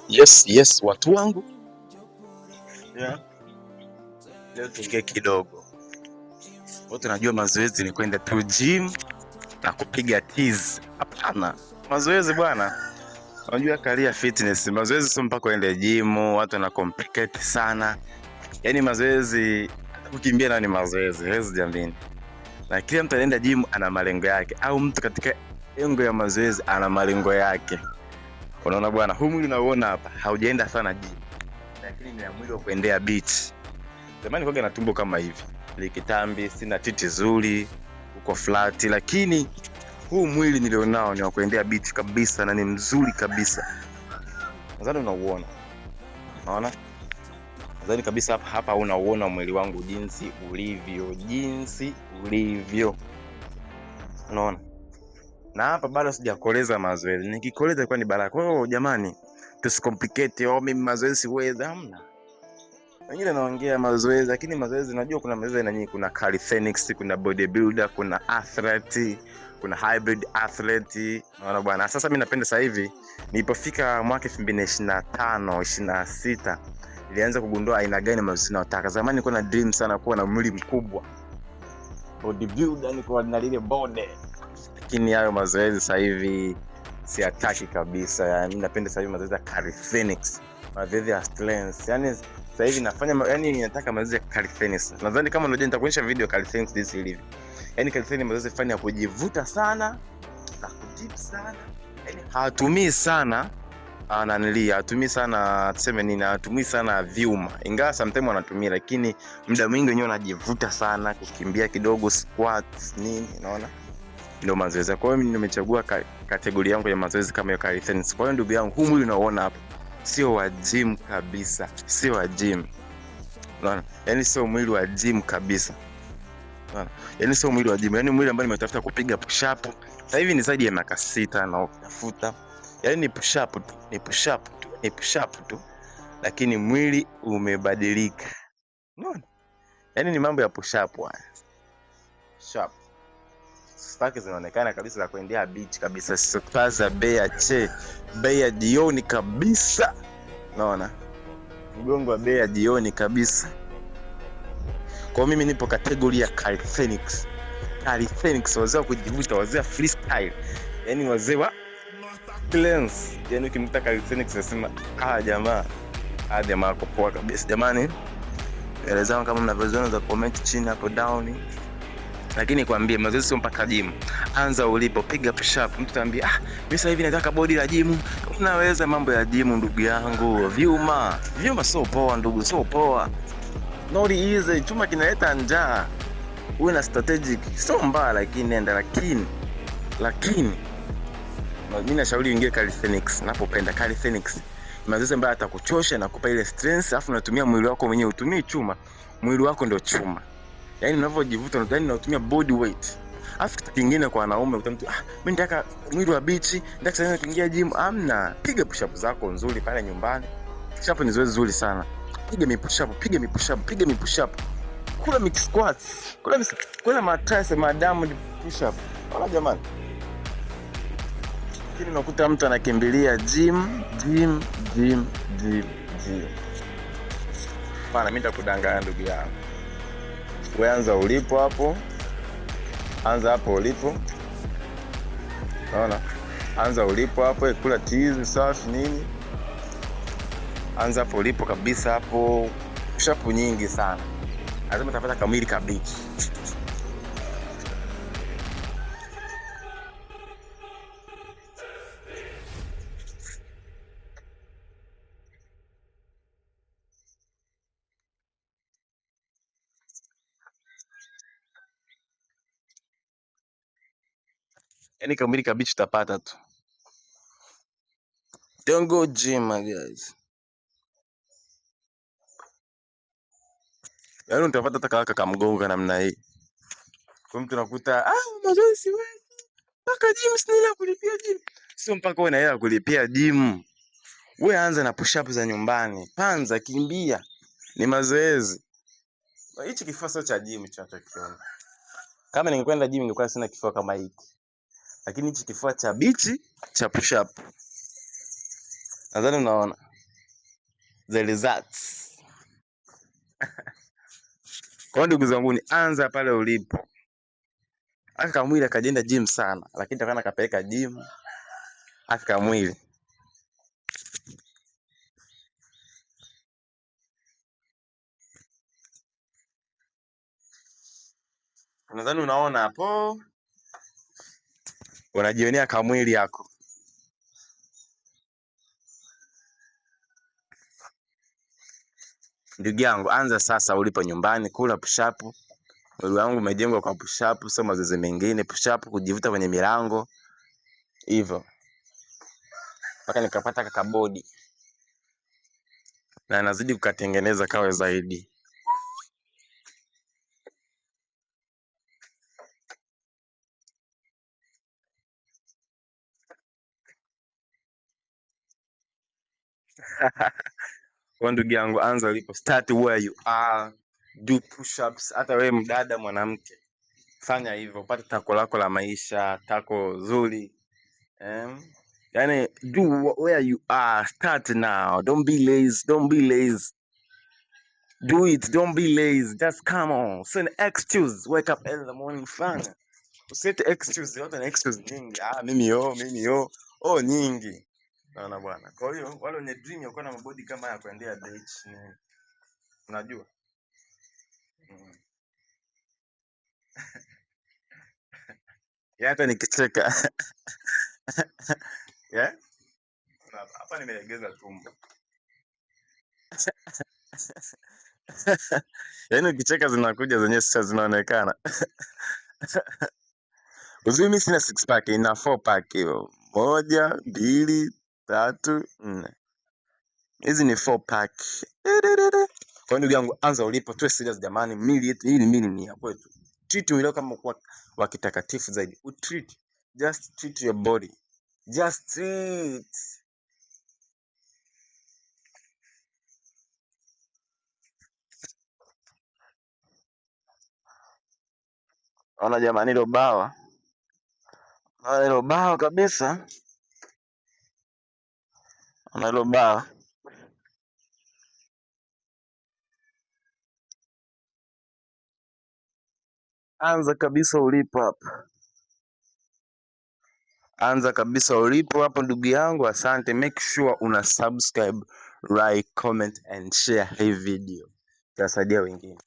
Yes, watu wangu. Yeah. Leo tuongee kidogo. Wote najua mazoezi ni kwenda tu gym na kupiga tizi. Hapana. Mazoezi bwana. Unajua career fitness, mazoezi sio mpaka uende gym, watu wana complicate sana. Yaani mazoezi kukimbia na ni mazoezi, hezi jamini. Na kila mtu anaenda gym ana malengo yake, au mtu katika engo ya mazoezi ana malengo yake. Unaona bwana, huu mwili unaoona hapa haujaenda sana gym, lakini ni mwili wa kuendea beach. Zamani kwa na tumbo kama hivi, likitambi, sina titi zuri, uko flat, lakini huu mwili nilionao ni wa kuendea beach kabisa na ni mzuri kabisa. Nadhani unauona. Unaona? Nadhani kabisa hapa unauona mwili wangu jinsi ulivyo. Unaona? Na hapa bado sijakoleza mazoezi. Nikikoleza kwa ni baraka. Kwa hiyo jamani, tusicomplicate mimi mazoezi siwezi, hamna. Wengine naongea mazoezi, lakini mazoezi najua kuna mazoezi nyingi, kuna calisthenics, kuna bodybuilder, kuna athlete, kuna hybrid athlete. Unaona bwana, sasa mimi napenda sasa hivi nilipofika mwaka 2025 26 nilianza kugundua aina gani mazoezi nataka. Zamani nilikuwa na dream sana kuwa na mwili mkubwa, bodybuilder, nilikuwa na lile body, lakini hayo mazoezi sasa hivi siataki kabisa. Yani napenda sasa hivi mazoezi ya calisthenics, mazoezi ya strength. Yani sasa hivi nafanya, yani nataka mazoezi ya calisthenics. Nadhani kama unajua nitakuonyesha video calisthenics jinsi ilivyo. Yani calisthenics mazoezi fanya kujivuta sana na kudip sana. Yani hatumii sana hatumii sana, tuseme nini, hatumii sana vyuma. Ingawa sometimes wanatumia, lakini muda mwingi wenyewe wanajivuta sana, kukimbia kidogo, squats nini, unaona? Ndio mazoezi. Kwa hiyo mimi nimechagua kategoria yangu ya mazoezi kama hiyo calisthenics. Kwa hiyo ndugu yangu, huu mwili unaoona hapa sio wa gym kabisa, sio wa gym. Unaona? Yaani sio mwili wa gym kabisa. Unaona? Yaani sio mwili wa gym, yaani mwili ambao nimetafuta kupiga push up. Sasa hivi ni zaidi ya miaka 6 na kutafuta. Yaani ni push up tu. Lakini mwili umebadilika. Unaona? Yaani ni mambo ya push up haya. Sharp. Staki zinaonekana kabisa za kuendea beach kabisa. Sikaza bei ya jioni kabisa. Unaona? Mgongo wa bei ya jioni kabisa. Kwa mimi nipo kategoria ya calisthenics. Calisthenics, wazee wa kujivuta, wazee wa freestyle. Yaani wazee wa cleanse. Yaani ukimta calisthenics unasema jamaa wako poa kabisa. Jamani, elezana kama mnavyoziona za comment chini hapo down. Lakini kwambie mazoezi sio mpaka gym. Anza ulipo, piga push up. Mtu tambia, mimi sasa hivi nataka body la gym. Unaweza mambo ya gym ndugu yangu. Vyuma sio poa ndugu, sio poa. Not easy, chuma kinaleta njaa. Uwe na strategic. Sio mbaya, lakini nenda lakini mimi nashauri uingie calisthenics. Napopenda calisthenics. Mazoezi ambayo atakuchosha na kukupa ile strength, afu unatumia mwili wako mwenyewe, utumie chuma. Mwili wako ndio chuma. Yaani unavyojivuta unadhani unatumia body weight. Afu kitu kingine kwa wanaume utamtu, mimi nataka mwili wa beach, nataka sana kuingia gym. Amna, piga push up zako nzuri pale nyumbani. Push up ni zoezi zuri sana. Piga mi push up. Kula mix squats. Kula matricep, madamu push up. Wala jamani. Lakini unakuta mtu anakimbilia gym. Bana, mimi nitakudanganya ndugu yangu. Wewe anza ulipo hapo. Anza hapo ulipo. Unaona? Anza ulipo hapo, kula tizi safi nini. Anza hapo ulipo kabisa hapo. Push-up nyingi sana. Lazima utapata kamili kabisa. Yaani kamili kabisa utapata tu. Don't go gym, my guys. Yaani utapata hata kaka kamgonga namna hii. Kwa mtu nakuta, mazoezi siwezi. Mpaka gym sina kulipia gym. Sio mpaka uwe na hela kulipia gym. Wewe anza na push up za nyumbani. Panza, kimbia. Ni mazoezi. Hichi kifua sio cha gym tunachokiona. Kama ningekwenda gym ningekuwa sina kifua kama hiki. Lakini hichi kifua cha beach cha push up. Nadhani unaona. the results. Kwa ndugu zangu, ni anza pale ulipo. Aka mwili akajenda gym sana, lakini takana kapeleka gym aka mwili. Nadhani unaona hapo, unajionea kamwili yako. Ndugu yangu, anza sasa ulipo nyumbani, kula push up. Mwili wangu umejengwa kwa push up, sio mazoezi mengine. Push up, kujivuta kwenye milango hivyo, mpaka nikapata kakabodi na nazidi kukatengeneza kawe zaidi. Kwa ndugu yangu, anza ulipo, start where you are, do push ups. Hata wewe mdada, mwanamke, fanya hivyo, upate tako lako la maisha, tako zuri. Yani do where you are, start now, don't be lazy, don't be lazy. Do it, don't be lazy, just come on. Send excuse, wake up early in the morning, fanya. Usete excuse, yote na excuse nyingi. Mimi nyingi. Naona bwana. Kwa hiyo wale wenye dream ya kuwa na mabodi kama ya kuendea beach ni unajua. Hata nikicheka. Yeah? Hapa nimelegeza tumbo. Yaani ukicheka zinakuja zenyewe, sasa zinaonekana. Uzuri mimi sina 6 pack, ina 4 pack hiyo. 1, 2, 3, 4. Hizi ni 4 pack. Kwa ndugu yangu, anza ulipo, tuwe serious jamani. Mili yetu hii ni ya kwetu. Treat mwili kama kwa wakitakatifu zaidi. Just treat your body. Just treat. Ona jamani, hilo bawa. Hilo bawa kabisa. Ona hilo bawa. Anza kabisa ulipo hapa. Anza kabisa ulipo hapo ndugu yangu, asante. Make sure una subscribe, like, comment and share hii video. Itasaidia wengine.